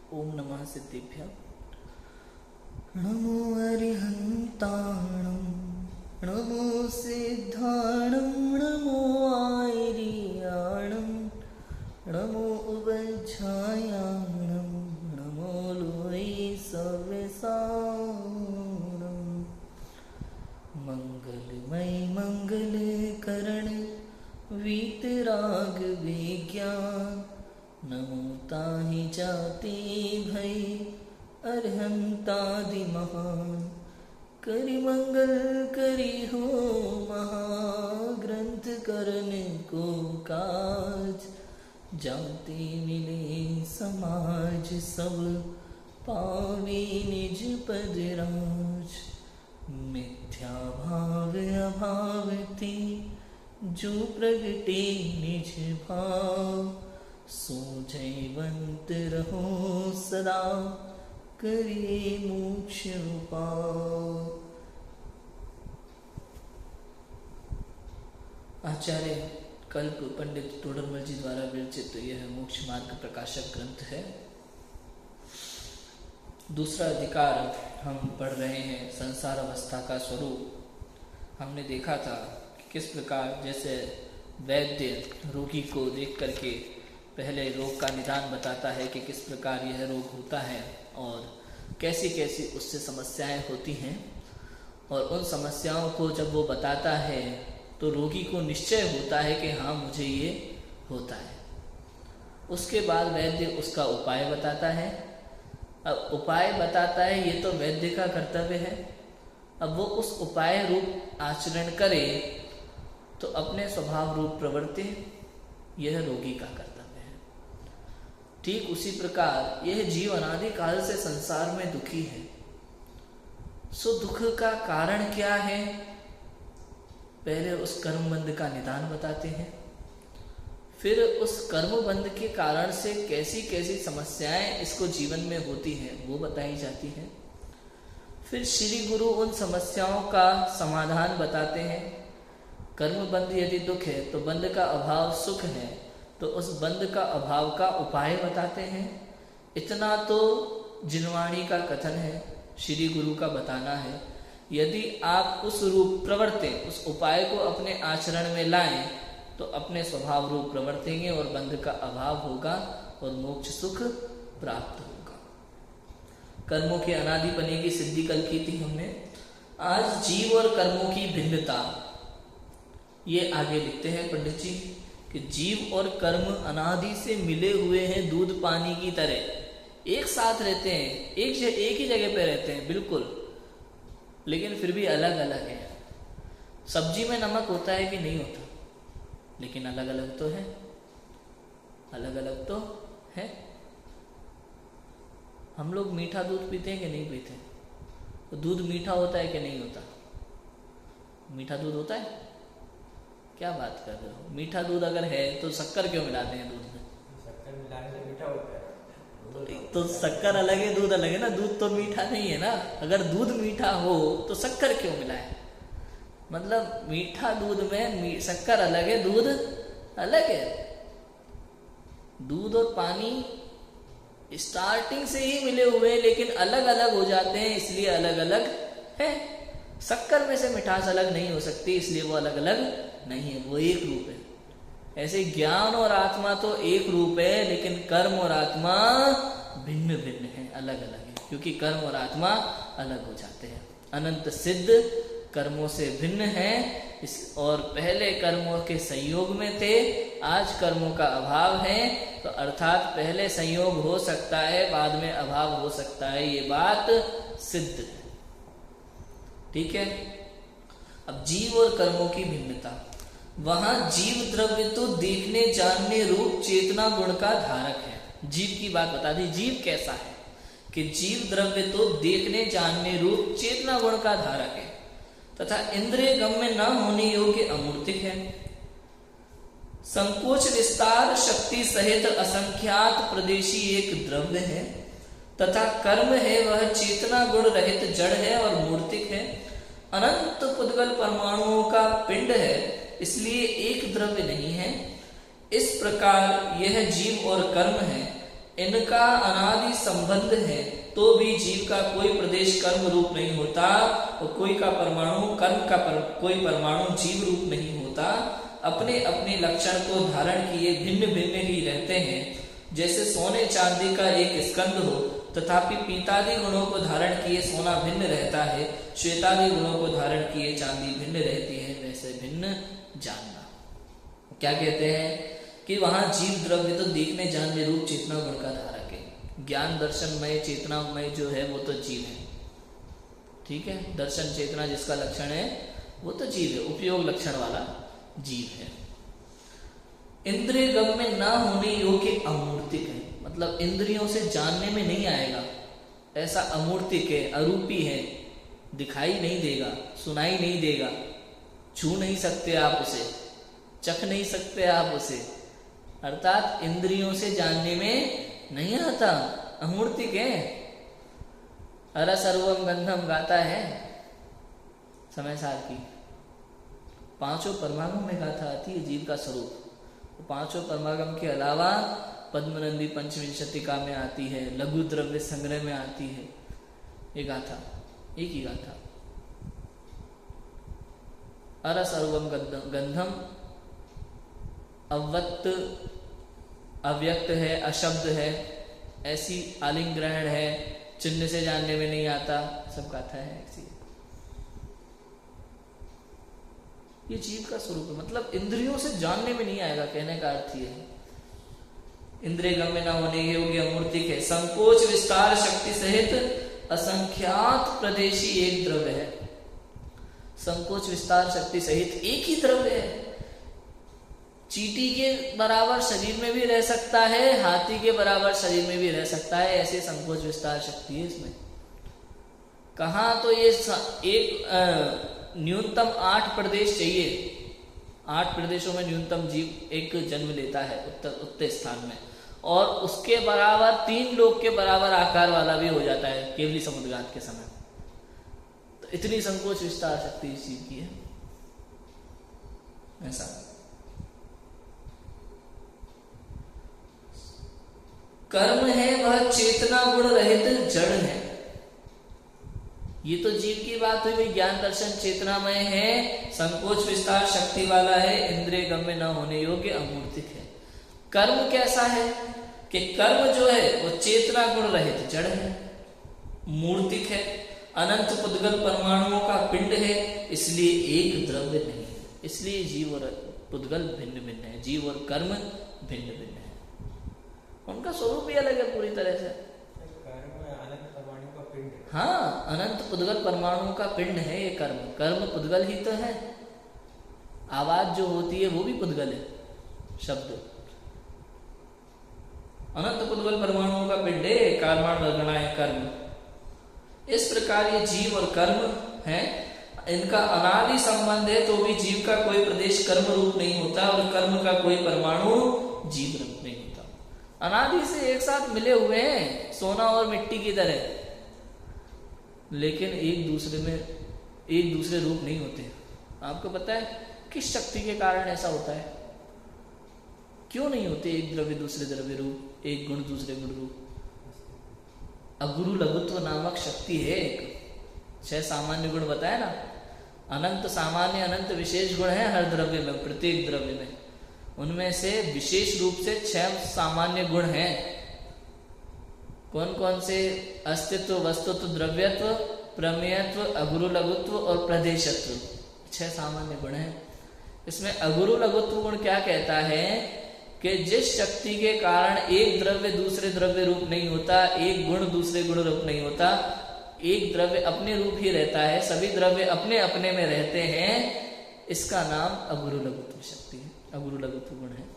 ओम नमः सिद्धेभ्यः। नमो अरिहन्ताणं नमो सिद्धाणं नमो आयर्याणं नमो उपध्यायाणं नमो लोये सव्यसाणं। मंगलमय मंगलकरण वीतराग विज्ञान नमो ताहि जाते भय अरहंतादि महान। करि मंगल करि हो महाग्रंथ करन को काज। जाते मिले समाज सब पावे निज पद राज। मिथ्या भाव अभाव ते जो प्रगटे निज भाव। सो जयवंत रहो सदा करे मोक्ष पाओ। आचार्य कल्प पंडित तोडरमल जी द्वारा विरचित यह मोक्ष मार्ग प्रकाशक ग्रंथ है। दूसरा अधिकार हम पढ़ रहे हैं, संसार अवस्था का स्वरूप। हमने देखा था कि किस प्रकार जैसे वैद्य रोगी को देख करके पहले रोग का निदान बताता है कि किस प्रकार यह रोग होता है और कैसी कैसी उससे समस्याएं होती हैं, और उन समस्याओं को जब वो बताता है तो रोगी को निश्चय होता है कि हाँ मुझे ये होता है। उसके बाद वैद्य उसका उपाय बताता है। अब उपाय बताता है, ये तो वैद्य का कर्तव्य है। अब वो उस उपाय रूप आचरण करे तो अपने स्वभाव रूप प्रवृत्ति यह रोगी का कर्तव्य है। ठीक उसी प्रकार यह जीव अनादि काल से संसार में दुखी है। सो दुख का कारण क्या है, पहले उस कर्म बंध का निदान बताते हैं। फिर उस कर्म बंध के कारण से कैसी कैसी समस्याएं इसको जीवन में होती हैं वो बताई जाती हैं। फिर श्री गुरु उन समस्याओं का समाधान बताते हैं। कर्म बंध यदि दुख है तो बंध का अभाव सुख है, तो उस बंध का अभाव का उपाय बताते हैं। इतना तो जिनवाणी का कथन है, श्री गुरु का बताना है। यदि आप उस रूप प्रवर्तें, उस उपाय को अपने आचरण में लाएं तो अपने स्वभाव रूप प्रवर्तेंगे और बंध का अभाव होगा और मोक्ष सुख प्राप्त होगा। कर्मों के अनादिपने की सिद्धि कल की थी हमने। आज जीव और कर्मों की भिन्नता, ये आगे लिखते हैं पंडित जी कि जीव और कर्म अनादि से मिले हुए हैं दूध पानी की तरह, एक साथ रहते हैं, एक ही जगह पे रहते हैं बिल्कुल, लेकिन फिर भी अलग अलग है। सब्जी में नमक होता है कि नहीं होता, लेकिन अलग अलग तो है, अलग अलग तो है। हम लोग मीठा दूध पीते हैं कि नहीं पीते? तो दूध मीठा होता है कि नहीं होता? मीठा दूध होता है? क्या बात कर रहे हो? मीठा दूध अगर है तो शक्कर क्यों मिलाते हैं दूध में? शक्कर मिलाने से मीठा होता है। तो शक्कर अलग है, दूध अलग है ना। दूध तो मीठा नहीं है ना। अगर दूध मीठा हो तो शक्कर क्यों मिलाए? मतलब मीठा दूध में शक्कर अलग है, दूध अलग है। दूध और पानी स्टार्टिंग से ही मिले हुए हैं लेकिन अलग अलग हो जाते हैं, इसलिए अलग अलग है। शक्कर में से मिठास अलग नहीं हो सकती, इसलिए वो अलग अलग नहीं है, वो एक रूप है। ऐसे ज्ञान और आत्मा तो एक रूप है, लेकिन कर्म और आत्मा भिन्न भिन्न है, अलग अलग है, क्योंकि कर्म और आत्मा अलग हो जाते हैं। अनंत सिद्ध कर्मों से भिन्न है और पहले कर्मों के संयोग में थे, आज कर्मों का अभाव है। तो अर्थात पहले संयोग हो सकता है, बाद में अभाव हो सकता है, ये बात सिद्ध है। ठीक है। अब जीव और कर्मों की भिन्नता, वहां जीव द्रव्य तो देखने जानने रूप चेतना गुण का धारक है। जीव की बात बता दी। जीव कैसा है कि जीव द्रव्य तो देखने जानने रूप चेतना गुण का धारक है तथा इंद्रिय गम्य न होने योग्य अमूर्तिक है। संकोच विस्तार शक्ति सहित असंख्यात प्रदेशी एक द्रव्य है तथा कर्म है वह चेतना गुण रहित जड़ है और मूर्तिक है। अनंत पुद्गल परमाणुओं का पिंड है, इसलिए एक द्रव्य नहीं है। इस प्रकार यह जीव और कर्म है, इनका अनादि संबंध है तो भी जीव का कोई प्रदेश कर्म रूप नहीं होता और कोई का परमाणु कोई परमाणु जीव रूप नहीं होता। अपने अपने लक्षण को धारण किए भिन्न भिन्न ही रहते हैं। जैसे सोने चांदी का एक स्कंद हो तथापि पीतादि गुणों को धारण किए सोना भिन्न रहता है, श्वेतादि गुणों को धारण किए चांदी भिन्न रहती है, वैसे भिन्न जानना। क्या कहते हैं कि वहां जीव द्रव्य तो देखने जानने रूप चेतना गुण का धारक है। ज्ञान दर्शनमय चेतनामय जो है वो तो जीव है, ठीक है। दर्शन चेतना जिसका लक्षण है वो तो जीव है, उपयोग लक्षण वाला जीव है। इंद्रिय गम्य न होने योग्य अमूर्तिक है, मतलब इंद्रियों से जानने में नहीं आएगा, ऐसा अमूर्तिक है, अरूपी है, दिखाई नहीं देगा, सुनाई नहीं देगा, छू नहीं सकते आप उसे, चख नहीं सकते आप उसे, अर्थात इंद्रियों से जानने में नहीं आता, अमूर्तिक है। अर सर्वम गंधम गाता है समय सार की, पांचों परमागम में गाथा आती है जीव का स्वरूप। तो पांचों परमागम के अलावा पद्मनंदी पंचविंशतिका में आती है, लघु द्रव्य संग्रह में आती है, ये गाथा एक ही गाथा। अर सर्वम गंधम अव्यक्त अव्यक्त है, अशब्द है, ऐसी आलिंग ग्रहण है, चिन्ह से जानने में नहीं आता, सब गाथा है ऐसी। ये जीव का स्वरूप है, मतलब इंद्रियों से जानने में नहीं आएगा, कहने का अर्थ ये है। इंद्रिय गम्य न होने योग्य अमूर्तिक है, संकोच विस्तार शक्ति सहित असंख्यात प्रदेशी एक द्रव्य है। संकोच विस्तार शक्ति सहित एक ही द्रव्य है, चींटी के बराबर शरीर में भी रह सकता है, हाथी के बराबर शरीर में भी रह सकता है, ऐसे संकोच विस्तार शक्ति है इसमें। कहा तो ये एक न्यूनतम 8 प्रदेश चाहिए, 8 प्रदेशों में न्यूनतम जीव एक जन्म लेता है उत्तर स्थान में, और उसके बराबर 3 लोग के बराबर आकार वाला भी हो जाता है केवली समुद्रघात के समय। तो इतनी संकोच विस्तार शक्ति इस जीव की है, ऐसा। कर्म है वह चेतना गुण रहित जड़ है। ये तो जीव की बात हुई, ज्ञान दर्शन चेतनामय है, संकोच विस्तार शक्ति वाला है, इंद्रिय गम्य न होने योग्य अमूर्तिक है। कर्म कैसा है कि कर्म जो है वो चेतना गुण रहित जड़ है, मूर्तिक है, अनंत पुद्गल परमाणुओं का पिंड है, इसलिए एक द्रव्य नहीं है। इसलिए जीव और पुद्गल भिन्न भिन्न है, जीव और कर्म भिन्न भिन्न है, उनका स्वरूप भी अलग है पूरी तरह से। हाँ, अनंत पुद्गल परमाणुओं का पिंड है ये कर्म। कर्म पुद्गल ही तो है, आवाज जो होती है वो भी पुद्गल है, शब्द अनंत पुद्गल परमाणुओं का पिंड है, कर्माण वर्गणा है कर्म। इस प्रकार ये जीव और कर्म है, इनका अनादि संबंध है तो भी जीव का कोई प्रदेश कर्म रूप नहीं होता और कर्म का कोई परमाणु जीव रूप नहीं होता। अनादि से एक साथ मिले हुए हैं, सोना और मिट्टी की तरह, लेकिन एक दूसरे रूप नहीं होते। आपको पता है किस शक्ति के कारण ऐसा होता है? क्यों नहीं होते एक द्रव्य दूसरे द्रव्य रूप, एक गुण दूसरे गुण रूप? अगुरु लघुत्व नामक शक्ति है एक। 6 सामान्य गुण बताया ना, अनंत सामान्य अनंत विशेष गुण है हर द्रव्य में, प्रत्येक द्रव्य में। उनमें से विशेष रूप से 6 सामान्य गुण हैं। कौन कौन से? अस्तित्व, वस्तुत्व, द्रव्यत्व, प्रमेयत्व, अगुरु लघुत्व और प्रदेशत्व। 6 सामान्य गुण हैं। इसमें अगुरु लघुत्व गुण क्या कहता है कि जिस शक्ति के कारण एक द्रव्य दूसरे द्रव्य रूप नहीं होता, एक गुण दूसरे गुण रूप नहीं होता, एक द्रव्य अपने रूप ही रहता है, सभी द्रव्य अपने अपने में रहते हैं, इसका नाम अगुरु लघुत्व शक्ति है, अगुरु लघुत्व गुण है।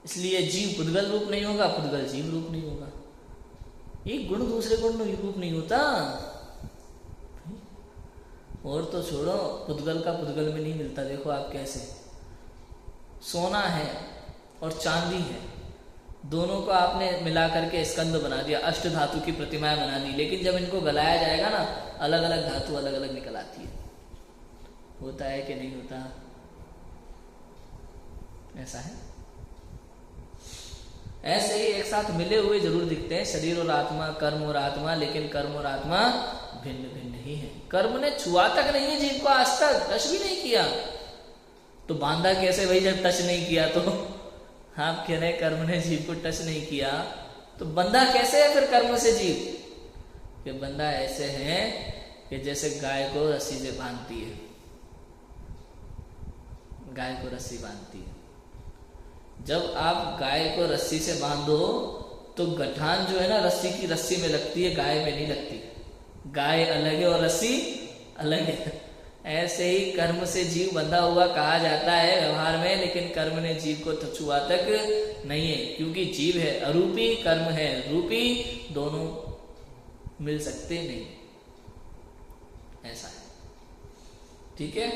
इसलिए जीव पुद्गल रूप नहीं होगा, पुद्गल जीव रूप नहीं होगा, एक गुण दूसरे गुण रूप नहीं होता। और तो छोड़ो, पुद्गल का पुद्गल में नहीं मिलता। देखो आप कैसे, सोना है और चांदी है, दोनों को आपने मिला करके स्कंद बना दिया, अष्ट धातु की प्रतिमाएं बना दी, लेकिन जब इनको गलाया जाएगा ना, अलग अलग धातु अलग अलग निकल आती है। होता है कि नहीं होता? ऐसा है। ऐसे ही एक साथ मिले हुए जरूर दिखते हैं, शरीर और आत्मा, कर्म और आत्मा, लेकिन कर्म और आत्मा भिन्न भिन्न ही है। कर्म ने छुआ तक नहीं है जीव को, आज तक टच भी नहीं किया, तो बांधा कैसे भाई जब टच नहीं किया? तो आप कह रहे कर्म ने जीव को टच नहीं किया, तो बंधा कैसे है फिर कर्म से जीव? कि बंधा ऐसे है कि जैसे गाय को रस्सी से बांधती है, गाय को रस्सी बांधती है। जब आप गाय को रस्सी से बांधो तो गठान जो है ना रस्सी की रस्सी में लगती है, गाय में नहीं लगती। गाय अलग है और रस्सी अलग है। ऐसे ही कर्म से जीव बंधा हुआ कहा जाता है व्यवहार में, लेकिन कर्म ने जीव को छुआ तक नहीं है, क्योंकि जीव है अरूपी, कर्म है रूपी, दोनों मिल सकते नहीं, ऐसा है। ठीक है,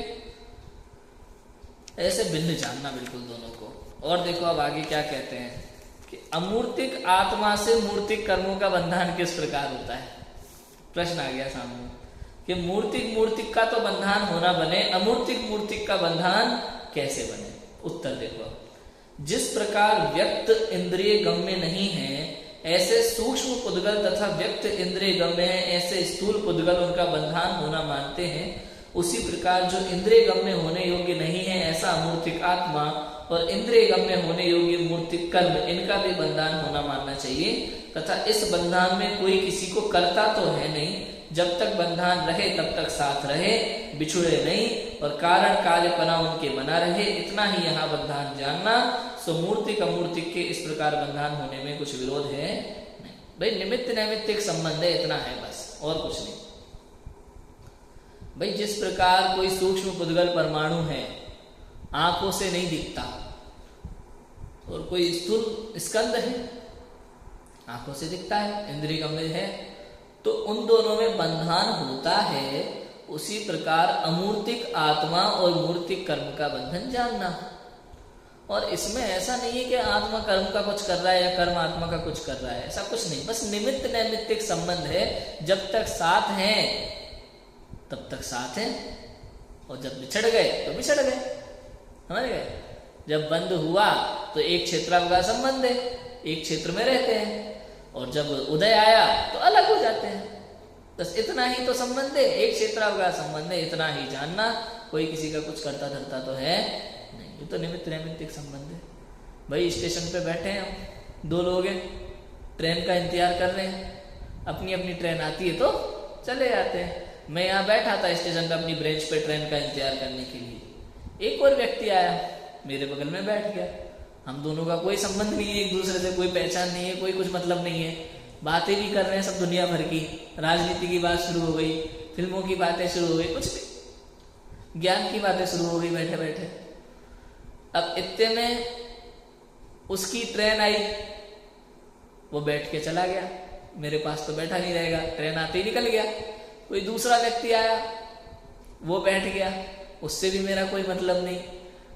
ऐसे भिन्न जानना बिल्कुल दोनों को। और देखो अब आगे क्या कहते हैं कि अमूर्तिक आत्मा से मूर्तिक कर्मों का बंधन किस प्रकार होता है। प्रश्न आ गया सामने कि मूर्तिक का तो बंधन होना बने, अमूर्तिक का बंधन कैसे बने? उत्तर देखो, जिस प्रकार व्यक्त इंद्रिय गम्य नहीं है, ऐसे सूक्ष्म पुद्गल तथा व्यक्त इंद्रिय गम्य है, ऐसे स्थूल पुद्गल उनका बंधन होना मानते हैं। उसी प्रकार जो इंद्रिय गम्य होने योग्य नहीं है, ऐसा अमूर्तिक आत्मा और इंद्रिय गम्य होने योग्य मूर्तिक कर्म, इनका भी बंधन होना मानना चाहिए। तथा इस बंधन में कोई किसी को करता तो है नहीं, जब तक बंधन रहे तब तक साथ रहे, बिछुड़े नहीं, और कारण कार्यपना उनके बना रहे, इतना ही यहाँ बंधन जानना। सो मूर्तिक अमूर्तिक के इस प्रकार बंधन होने में कुछ विरोध है नहीं। भाई निमित्त नैमित्तिक संबंध है, इतना है बस, और कुछ नहीं। भाई जिस प्रकार कोई सूक्ष्म पुद्गल परमाणु है, आंखों से नहीं दिखता, और कोई स्थूल स्कंद है, आंखों से दिखता है, इंद्रिय गम्य है, तो उन दोनों में बंधन होता है। उसी प्रकार अमूर्तिक आत्मा और मूर्तिक कर्म का बंधन जानना। और इसमें ऐसा नहीं है कि आत्मा कर्म का कुछ कर रहा है या कर्म आत्मा का कुछ कर रहा है, ऐसा कुछ नहीं। बस निमित्त नैमित्तिक संबंध है, जब तक साथ हैं तब तक साथ हैं, और जब बिछड़ गए तो बिछड़ गए, समझ गए? जब बंद हुआ तो एक क्षेत्रावकाश संबंध है, एक क्षेत्र में रहते हैं, और जब उदय आया तो अलग हो जाते हैं। बस इतना ही तो संबंध है, एक क्षेत्रावकाश संबंध है, इतना ही जानना। कोई किसी का कुछ करता धरता तो है नहीं, ये तो निमित्त नैमित्तिक संबंध है। भाई स्टेशन पे बैठे हैं हम, दो लोग हैं, ट्रेन का इंतजार कर रहे हैं, अपनी अपनी ट्रेन आती है तो चले जाते हैं। मैं यहाँ बैठा था स्टेशन पे अपनी ब्रेंच पे ट्रेन का इंतजार करने के लिए, एक और व्यक्ति आया मेरे बगल में बैठ गया। हम दोनों का कोई संबंध नहीं है, एक दूसरे से कोई पहचान नहीं है, कोई कुछ मतलब नहीं है, बातें भी कर रहे हैं सब दुनिया भर की, राजनीति की बात शुरू हो गई, फिल्मों की बातें शुरू हो गई, कुछ भी ज्ञान की बातें शुरू हो गई बैठे बैठे। अब इतने में उसकी ट्रेन आई, वो बैठ के चला गया, मेरे पास तो बैठा नहीं रहेगा, ट्रेन आते ही निकल गया। कोई दूसरा व्यक्ति आया, वो बैठ गया, उससे भी मेरा कोई मतलब नहीं,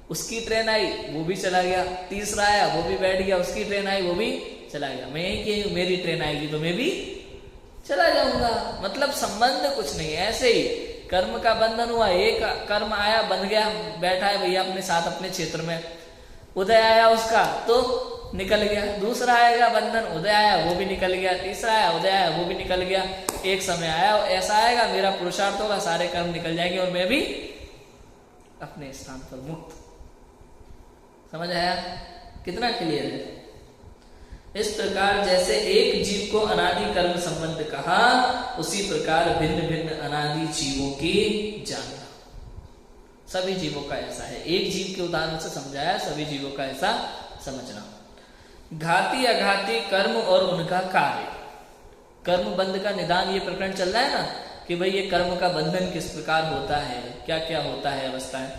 उसकी ट्रेन आई वो भी चला गया। तीसरा आया, वो भी बैठ गया, उसकी ट्रेन आई वो भी चला गया। मैं यही कि मेरी ट्रेन आएगी तो मैं भी चला जाऊंगा, मतलब संबंध कुछ नहीं। ऐसे ही कर्म का बंधन हुआ, एक कर्म आया बन गया, बैठा है भैया अपने साथ अपने क्षेत्र में, उदय आया उसका तो निकल गया। दूसरा आएगा बंधन, उदय आया वो भी निकल गया, तीसरा आया उदय आया वो भी निकल गया। एक समय आया ऐसा आएगा, मेरा पुरुषार्थ होगा, सारे कर्म निकल जाएंगे और मैं भी अपने स्थान पर मुक्त। समझ आया? कितना क्लियर है? इस प्रकार जैसे एक जीव को अनादि कर्म संबंध कहा, उसी प्रकार भिन्न भिन्न अनादि जीवों की जानना। सभी जीवों का ऐसा है, एक जीव के उदाहरण से समझाया, सभी जीवों का ऐसा समझना। घाती अघाती कर्म और उनका कार्य। कर्म बंध का निदान ये प्रकरण चल रहा है ना, कि भाई ये कर्म का बंधन किस प्रकार होता है, क्या क्या होता है अवस्थाएं।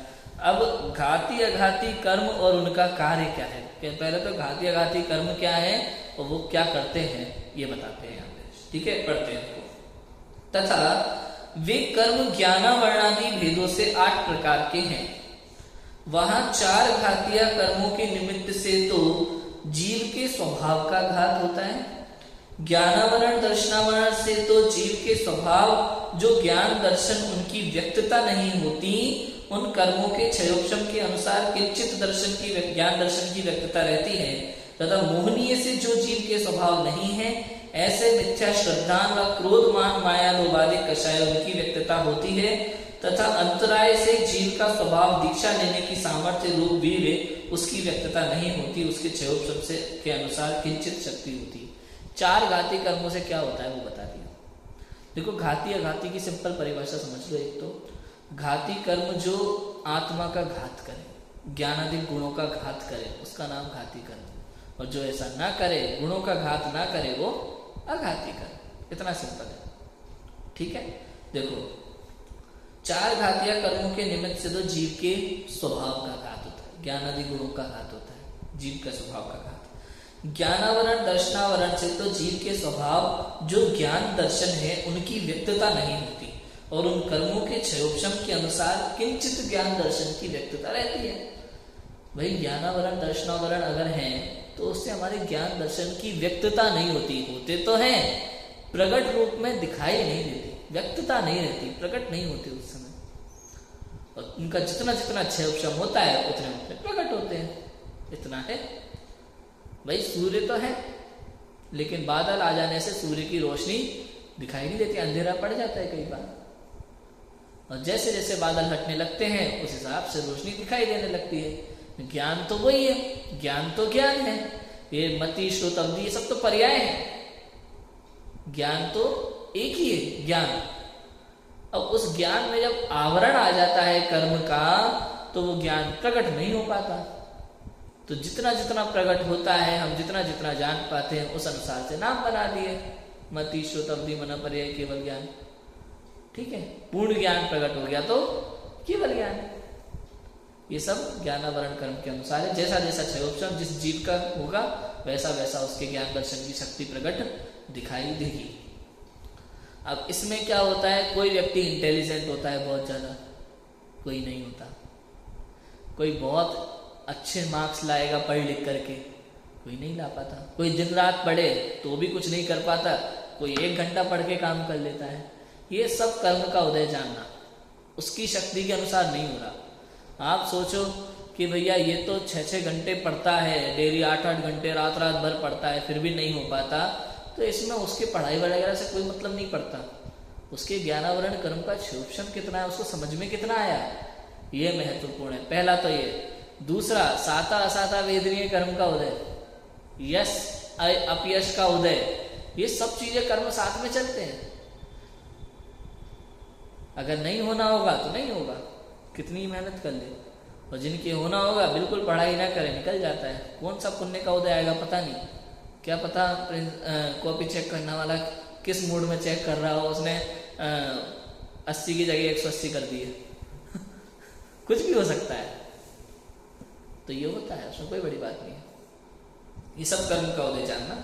अब घाती अघाती कर्म और उनका कार्य क्या है। पहले तो घाती अघाती कर्म क्या है और वो क्या करते हैं ये बताते हैं यहाँ पे। ठीक है, पढ़ते हैं इसको। तथा वे कर्म ज्ञानावर्णादि भेदों से 8 प्रकार के हैं। वहां 4 घातीय कर्मों के निमित्त से तो जीव के स्वभाव का घात होता है, ज्ञानावरण दर्शनावरण से तो जीव के स्वभाव जो ज्ञान दर्शन उनकी व्यक्तता नहीं होती, उन कर्मों के क्षयोक्षम के अनुसार किंचित दर्शन की ज्ञान दर्शन की व्यक्तता रहती है। तथा मोहनीय से जो जीव के स्वभाव नहीं है, ऐसे मिथ्या श्रद्धान व क्रोधमान माया लोभादि कषाय उनकी व्यक्तता होती है। तथा अंतराय से जीव का स्वभाव दीक्षा लेने की सामर्थ्य रूप वीर्य उसकी व्यक्तता नहीं होती, उसके क्षयोपशम से के अनुसार किंचित शक्ति होती। 4 घाती कर्मों से क्या होता है वो बता दिया। देखो घाती अघाती की सिंपल परिभाषा समझ लो। एक तो घाती कर्म जो आत्मा का घात करे, ज्ञानादि गुणों का घात करे, उसका नाम घाती कर्म, और जो ऐसा ना करे, गुणों का घात ना करे, वो अघाती कर्म। इतना सिंपल है, ठीक है। देखो 4 घातीय कर्मों के निमित्त से तो जीव के स्वभाव का घात होता है, ज्ञानादि गुणों का घात होता है, जीव का स्वभाव का घात। ज्ञानावरण दर्शनावरण से तो जीव के स्वभाव जो ज्ञान दर्शन है उनकी व्यक्तता नहीं होती, और उन कर्मों के क्षयोपशम के अनुसार किंचित ज्ञान दर्शन की व्यक्तता रहती है। भाई ज्ञानावरण दर्शनावरण अगर हैं तो उससे हमारे ज्ञान दर्शन की व्यक्तता नहीं होती। होते तो हैं, प्रकट रूप में दिखाई नहीं देती, व्यक्तता नहीं रहती, प्रकट नहीं होती उस समय। और उनका जितना जितना क्षयोपशम होता है उतने उतने प्रकट होते हैं। इतना है। भाई सूर्य तो है, लेकिन बादल आ जाने से सूर्य की रोशनी दिखाई नहीं देती, अंधेरा पड़ जाता है कई बार। और जैसे जैसे बादल हटने लगते हैं उस हिसाब से रोशनी दिखाई देने लगती है। ज्ञान तो वही है, ज्ञान तो ज्ञान है। ये मति श्रुत अवधि ये सब तो पर्याय है, ज्ञान तो एक ही है ज्ञान। अब उस ज्ञान में जब आवरण आ जाता है कर्म का, तो वो ज्ञान प्रकट नहीं हो पाता। तो जितना जितना प्रकट होता है, हम जितना जितना जान पाते हैं, उस अनुसार से नाम बना दिए, मति श्रुत अवधि मन पर्याय केवल ज्ञान। ठीक है, पूर्ण ज्ञान प्रकट हो गया तो केवल ज्ञान। ये सब ज्ञानावरण कर्म के अनुसार है। जैसा जैसा क्षयोपशम जिस जीव का होगा वैसा वैसा उसके ज्ञान दर्शन की शक्ति प्रकट दिखाई देगी। अब इसमें क्या होता है, कोई व्यक्ति इंटेलिजेंट होता है बहुत ज्यादा, कोई नहीं होता। कोई बहुत अच्छे मार्क्स लाएगा पढ़ लिख करके, कोई नहीं ला पाता। कोई दिन रात पढ़े तो भी कुछ नहीं कर पाता, कोई 1 घंटा पढ़ के काम कर लेता है। ये सब कर्म का उदय जानना, उसकी शक्ति के अनुसार नहीं हो रहा। आप सोचो कि भैया ये तो 6-6 घंटे पढ़ता है डेली, 8-8 घंटे रात रात भर पढ़ता है, फिर भी नहीं हो पाता, तो इसमें उसके पढ़ाई वगैरह से कोई मतलब नहीं पड़ता। उसके ज्ञानावरण कर्म का क्षयोपशम कितना है, उसको समझ में कितना आया, ये महत्वपूर्ण है। पहला तो ये। दूसरा, साता असाता वेदनीय कर्म का उदय, यश अपयश का उदय, ये सब चीजें कर्म साथ में चलते हैं। अगर नहीं होना होगा तो नहीं होगा, कितनी मेहनत कर ले। और जिनके होना होगा बिल्कुल पढ़ाई ना करे, निकल जाता है। कौन सा पुण्य का उदय आएगा पता नहीं, क्या पता कॉपी चेक करने वाला किस मूड में चेक कर रहा हो, उसने 80 की जगह 180 कर दी है कुछ भी हो सकता है। तो ये होता है, उसमें कोई बड़ी बात नहीं है। ये सब कर्म का उदय जानना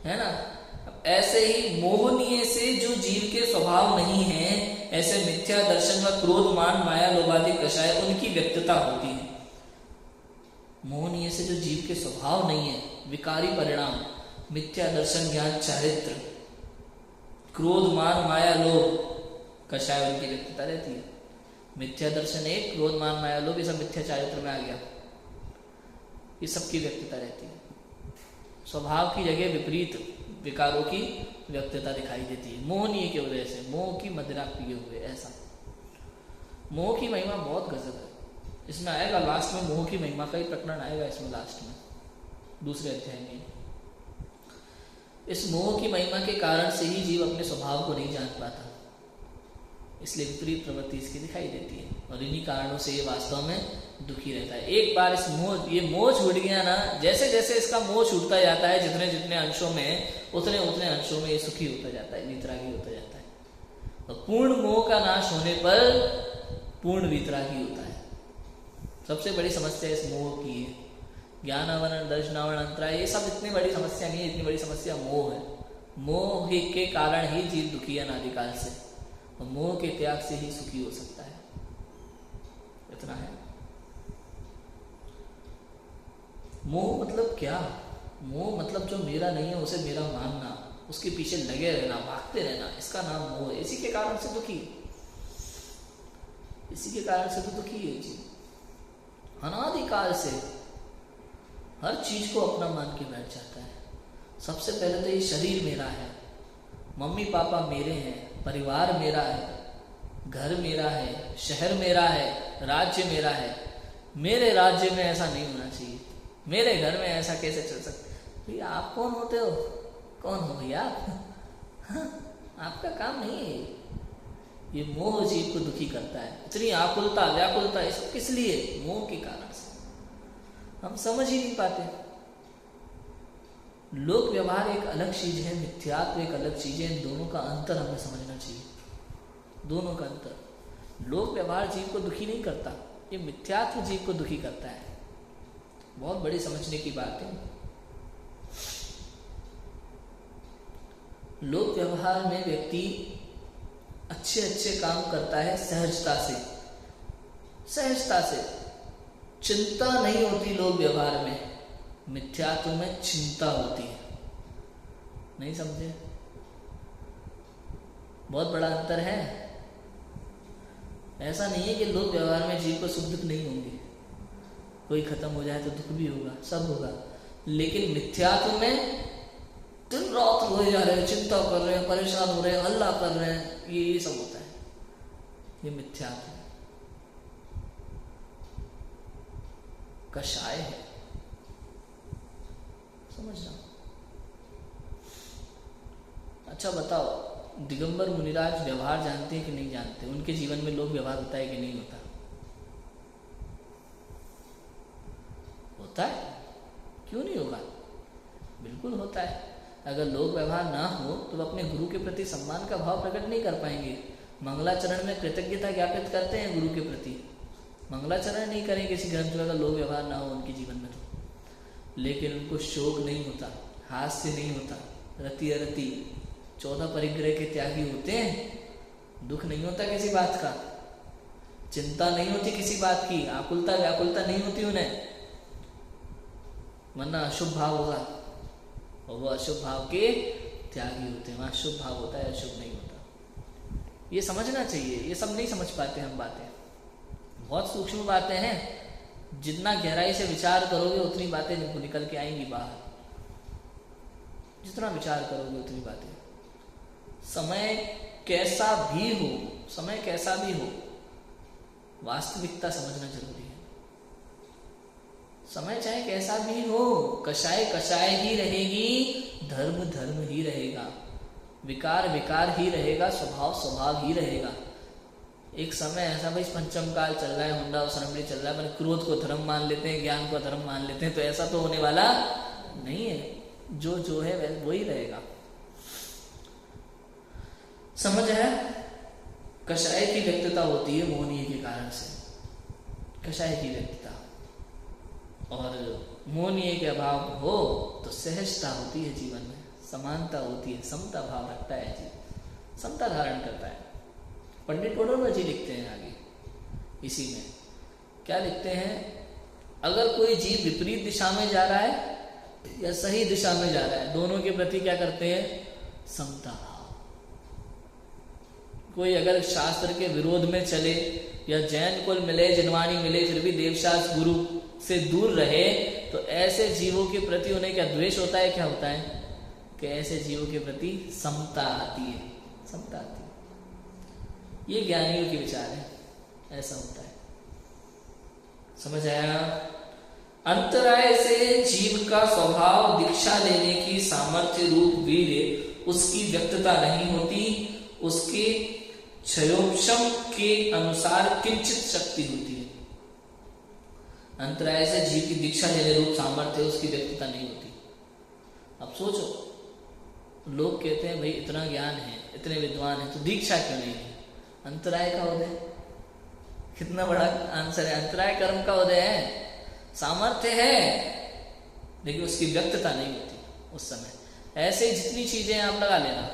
है ना। ऐसे ही मोहनीय से जो जीव के स्वभाव नहीं है, ऐसे मिथ्या दर्शन व क्रोध मान माया लोभादि कषाय उनकी व्यक्तता होती है। मोहनीय से जो जीव के स्वभाव नहीं है, विकारी परिणाम, मिथ्या दर्शन ज्ञान चारित्र, क्रोध मान माया लोभ कषाय उनकी व्यक्तता रहती है। मिथ्या दर्शन एक, क्रोध मान माया लोभ, ये सब मिथ्या चारित्र में आ गया, ये सबकी व्यक्तता रहती है। स्वभाव की जगह विपरीत विकारों की व्यक्तता दिखाई देती है मोहनीय के वजह से। मोह की मदिरा पिए हुए, ऐसा। मोह की महिमा बहुत गजब है। इसमें आएगा लास्ट में, मोह की महिमा का ही प्रकरण आएगा इसमें लास्ट में, दूसरे अध्याय में। इस मोह की महिमा के कारण से ही जीव अपने स्वभाव को नहीं जान पाता, इसलिए विपरीत प्रवृत्ति इसकी दिखाई देती है। और इन्हीं कारणों से ये वास्तव में दुखी रहता है। एक बार इस ये मोह छूट गया ना, जैसे जैसे इसका मोह छूटता जाता है, जितने जितने अंशों में, उतने उतने अंशों में ये सुखी होता जाता है, वीतरागी होता जाता है। और पूर्ण मोह का नाश होने पर पूर्ण वीतरागी होता है। सबसे बड़ी समस्या इस मोह की है। ज्ञानावरण दर्शनावरण अंतराय ये सब इतनी बड़ी समस्या नहीं है, इतनी बड़ी समस्या मोह है। मोह के कारण ही जीव दुखी है अनादिकाल से, और मोह के त्याग से ही सुखी हो सकता है। इतना है। मोह मतलब क्या? मोह मतलब जो मेरा नहीं है उसे मेरा मानना, उसके पीछे लगे रहना, भागते रहना, इसका नाम मोह है। इसी के कारण से दुखी, इसी के कारण से तो दुखी है जी। अनादिकाल से हर चीज को अपना मान के बैठ जाता है। सबसे पहले तो ये शरीर मेरा है, मम्मी पापा मेरे हैं, परिवार मेरा है, घर मेरा है, शहर मेरा है, राज्य मेरा है। मेरे राज्य में ऐसा नहीं होना चाहिए, मेरे घर में ऐसा कैसे चल सकता है। भैया आप कौन होते हो? कौन हो भैया आप? हाँ, आपका काम नहीं है ये मोह जीव को दुखी करता है। इतनी आकुलता व्याकुलता ये सब किस लिए? मोह के कारण से हम समझ ही नहीं पाते। लोक व्यवहार एक अलग चीज है, मिथ्यात्व एक अलग चीज है। इन दोनों का अंतर हमें समझना चाहिए, दोनों का अंतर। लोक व्यवहार जीव को दुखी नहीं करता, ये मिथ्यात्व जीव को दुखी करता है। बहुत बड़ी समझने की बात है। लोक व्यवहार में व्यक्ति अच्छे अच्छे काम करता है सहजता से, सहजता से। चिंता नहीं होती लोक व्यवहार में, मिथ्यात्व में चिंता होती है। नहीं समझे? बहुत बड़ा अंतर है। ऐसा नहीं है कि लोक व्यवहार में जीव को सुख दुख नहीं होंगे, कोई खत्म हो जाए तो दुख भी होगा, सब होगा। लेकिन मिथ्यात्व में दिन रात रोए जा रहे हैं, चिंता कर रहे हैं, परेशान हो रहे हैं, हल्ला कर रहे हैं, ये सब होता है। ये मिथ्यात्व है, कषाय है, समझना। अच्छा बताओ, दिगंबर मुनिराज व्यवहार जानते हैं कि नहीं जानते? उनके जीवन में लोक व्यवहार होता है कि नहीं होता? होता है, क्यों नहीं होगा? बिल्कुल होता है। अगर लोक व्यवहार ना हो तो अपने गुरु के प्रति सम्मान का भाव प्रकट नहीं कर पाएंगे। मंगलाचरण में कृतज्ञता ज्ञापित करते हैं गुरु के प्रति, मंगलाचरण नहीं करें किसी ग्रंथ में अगर लोक व्यवहार ना हो उनके जीवन में तो। लेकिन उनको शोक नहीं होता, हास्य नहीं होता, रति अरति 14 परिग्रह के त्यागी होते हैं। दुख नहीं होता किसी बात का, चिंता नहीं होती किसी बात की, आकुलता व्याकुलता नहीं होती उन्हें, वरना अशुभ भाव होगा और वो अशुभ भाव के त्यागी होते हैं। वहां शुभ भाव होता है, अशुभ नहीं होता। ये समझना चाहिए। ये सब नहीं समझ पाते हम बातें, बहुत सूक्ष्म बातें हैं। जितना गहराई से विचार करोगे उतनी बातें निकल के आएंगी बाहर, जितना विचार करोगे उतनी बातें। समय कैसा भी हो, समय कैसा भी हो, वास्तविकता समझना जरूरी है। समय चाहे कैसा भी हो, कषाय कषाय ही रहेगी, धर्म धर्म ही रहेगा, विकार विकार ही रहेगा, स्वभाव स्वभाव ही रहेगा। एक समय ऐसा भाई पंचम काल चल रहा है, हुंडा उसरमणी चल रहा है, मैंने क्रोध को धर्म मान लेते हैं, ज्ञान को धर्म मान लेते हैं, तो ऐसा तो होने वाला नहीं है। जो है वह वही रहेगा। समझ है? कषाय की व्यक्तता होती है मोहनीय के कारण से, कषाय की व्यक्तता। और मोहनीय के अभाव हो तो सहजता होती है जीवन में, समानता होती है, समता भाव रखता है जीव, समता धारण करता है। पंडित वडोदरा जी लिखते हैं आगे इसी में, क्या लिखते हैं? अगर कोई जीव विपरीत दिशा में जा रहा है या सही दिशा में जा रहा है, दोनों के प्रति क्या करते हैं? समता भाव। कोई अगर शास्त्र के विरोध में चले या जैन कुल मिले, जिनवानी मिले, फिर भी देवशास्त्र गुरु से दूर रहे, तो ऐसे जीवों के प्रति उन्हें क्या द्वेष होता है? क्या होता है कि ऐसे जीवों के प्रति समता आती है, समता आती है। ये ज्ञानियों के विचार है, ऐसा होता है। समझ आया? अंतराय से जीव का स्वभाव दीक्षा लेने की सामर्थ्य रूप वीर्य उसकी व्यक्तता नहीं होती, उसके क्षयोक्षम के अनुसार किंचित शक्ति होती है। अंतराय से जीव की दीक्षा लेने रूप सामर्थ्य उसकी व्यक्तता नहीं होती। अब सोचो, लोग कहते हैं भाई इतना ज्ञान है, इतने विद्वान है, तो दीक्षा क्यों नहीं है? अंतराय का उदय, कितना बड़ा आंसर है। अंतराय कर्म का उदय है, सामर्थ्य है लेकिन उसकी व्यक्तता नहीं होती उस समय। ऐसे जितनी चीजें आप लगा लेना,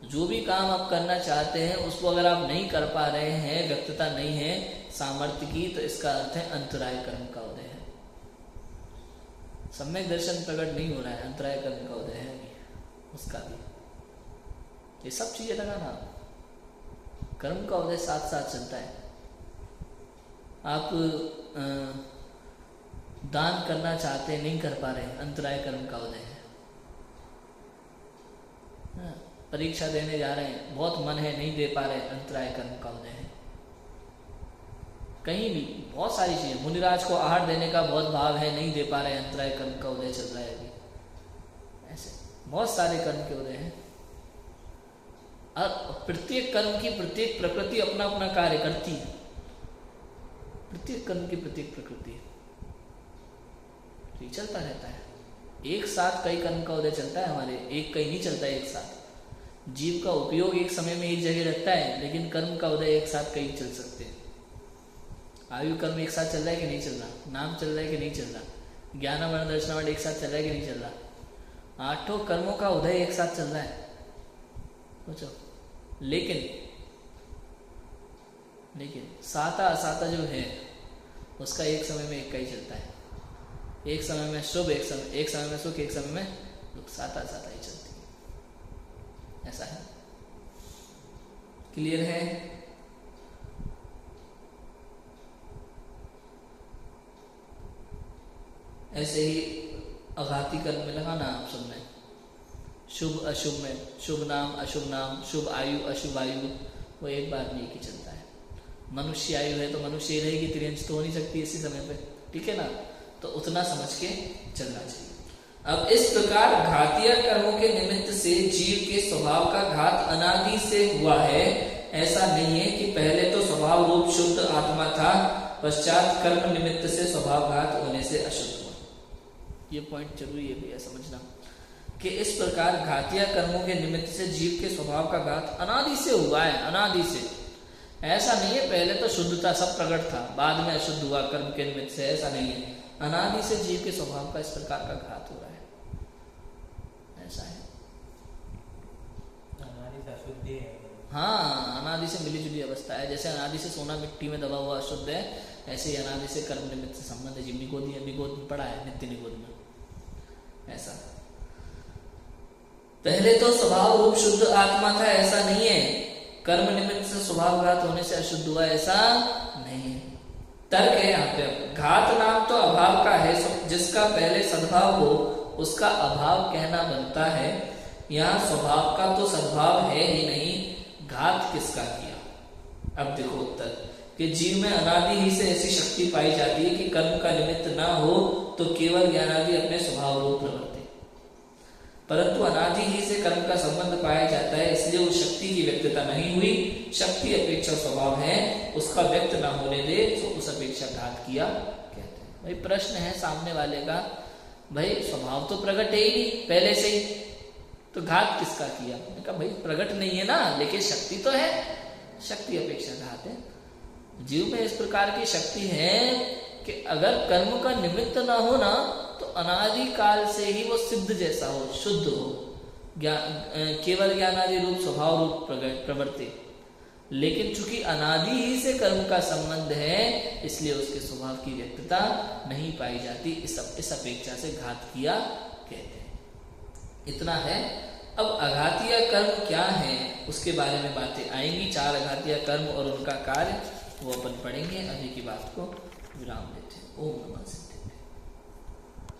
जो भी काम आप करना चाहते हैं उसको अगर आप नहीं कर पा रहे हैं, व्यक्तता नहीं है सामर्थ्य की, तो इसका अर्थ है अंतराय कर्म का उदय है। सम्यक दर्शन प्रकट नहीं हो रहा है, अंतराय कर्म का उदय है उसका भी। ये सब चीजें लगाना, कर्म का उदय साथ साथ चलता है। आप दान करना चाहते नहीं कर पा रहे, अंतराय कर्म का उदय है। हाँ, परीक्षा देने जा रहे हैं, बहुत मन है नहीं दे पा रहे, अंतराय कर्म का उदय है। कहीं भी बहुत सारी चीजें, मुनिराज को आहार देने का बहुत भाव है, नहीं दे पा रहे, अंतराय कर्म का उदय चल रहा है अभी। ऐसे बहुत सारे कर्म के उदय हैं और प्रत्येक कर्म की प्रत्येक प्रकृति अपना अपना कार्य करती है। प्रत्येक कर्म की प्रत्येक प्रकृति है, तो ये चलता रहता है। एक साथ कई कर्म का उदय चलता है हमारे, एक कहीं नहीं चलता है एक साथ। जीव का उपयोग एक समय में एक जगह रहता है, लेकिन कर्म का उदय एक साथ कहीं चल सकते हैं। आयु कर्म एक साथ चल रहा है कि नहीं चल रहा, नाम चल रहा है कि नहीं चल रहा, ज्ञान वर्ण दर्शन वर्ण एक साथ चल रहा है कि नहीं चल रहा, आठों कर्मों का उदय एक साथ चल रहा है, सोचो। लेकिन साता असाता जो है उसका एक समय में एक का ही चलता है। एक समय में शुभ, एक समय में सुख, एक समय में दुख, साता असाता ही चलती है। ऐसा है, क्लियर है? ऐसे ही अघाती कर्म में लगाना आप सब में, शुभ अशुभ में, शुभ नाम अशुभ नाम, शुभ आयु अशुभ आयु, वो एक बार में एक ही चलता है। मनुष्य आयु है तो मनुष्य ही रहेगी, त्रियंश तो हो नहीं सकती इसी समय पे, ठीक है ना? तो उतना समझ के चलना चाहिए। अब इस प्रकार घातीय कर्मों के निमित्त से जीव के स्वभाव का घात अनादि से हुआ है, ऐसा नहीं है कि पहले तो स्वभाव रूप शुद्ध आत्मा था, पश्चात कर्म निमित्त से स्वभाव घात होने से अशुद्ध हुआ। ये पॉइंट जरूरी है भैया समझना कि इस प्रकार घातीय कर्मों के निमित्त से जीव के स्वभाव का घात अनादि से हुआ है, अनादि से। ऐसा नहीं है पहले तो शुद्ध था, सब प्रकट था, बाद में अशुद्ध हुआ कर्म के निमित्त से, ऐसा नहीं है। अनादि से जीव के स्वभाव का इस प्रकार का घात हो रहा है, ऐसा है। अनादि से अशुद्धि है। हाँ, अनादि से मिली जुली अवस्था है। जैसे अनादि से सोना मिट्टी में दबा हुआ अशुद्ध है, ऐसे ही अनादि से कर्म निमित्त से संबंध है। जीव निगोद में पड़ा है, नित्य निगोद में, ऐसा। पहले तो स्वभाव रूप शुद्ध आत्मा था, ऐसा नहीं है। कर्म निमित्त से स्वभाव घात होने से अशुद्ध हुआ, ऐसा नहीं है। तर्क है यहाँ पे, घात नाम तो अभाव का है, जिसका पहले सद्भाव हो उसका अभाव कहना बनता है। यहाँ स्वभाव का तो सद्भाव है ही नहीं, घात किसका किया? अब देखो उत्तर कि जीव में अनादि ही से ऐसी शक्ति पाई जाती है कि कर्म का निमित्त ना हो तो केवल ज्ञानादि अपने स्वभाव रूप प्रवर्ते, परंतु अनादि ही से कर्म का संबंध पाया जाता है, इसलिए उस शक्ति की व्यक्तता नहीं हुई। शक्ति अपेक्षा स्वभाव है, उसका व्यक्त ना होने दे तो उस अपेक्षा घात किया कहते हैं। भाई प्रश्न है सामने वाले का, भाई स्वभाव तो प्रकट है ही पहले से ही, तो घात किसका किया? मैंने कहा भाई प्रकट नहीं है ना, लेकिन शक्ति तो है, शक्ति अपेक्षा घात है। जीव में इस प्रकार की शक्ति है कि अगर कर्म का निमित्त ना हो ना तो अनादि काल से ही वो सिद्ध जैसा हो, शुद्ध हो, केवल ज्ञानादि रूप स्वभाव रूप प्रवृत्ति। लेकिन चूंकि अनादि ही से कर्म का संबंध है, इसलिए उसके स्वभाव की व्यक्तता नहीं पाई जाती, इस अपेक्षा से घात किया कहते हैं। इतना है। अब अघातीय कर्म क्या है उसके बारे में बातें आएंगी। 4 अघातीय कर्म और उनका कार्य वो अपन पढ़ेंगे। अभी की बात को विराम देते हैं। ओम नमः शिवाय।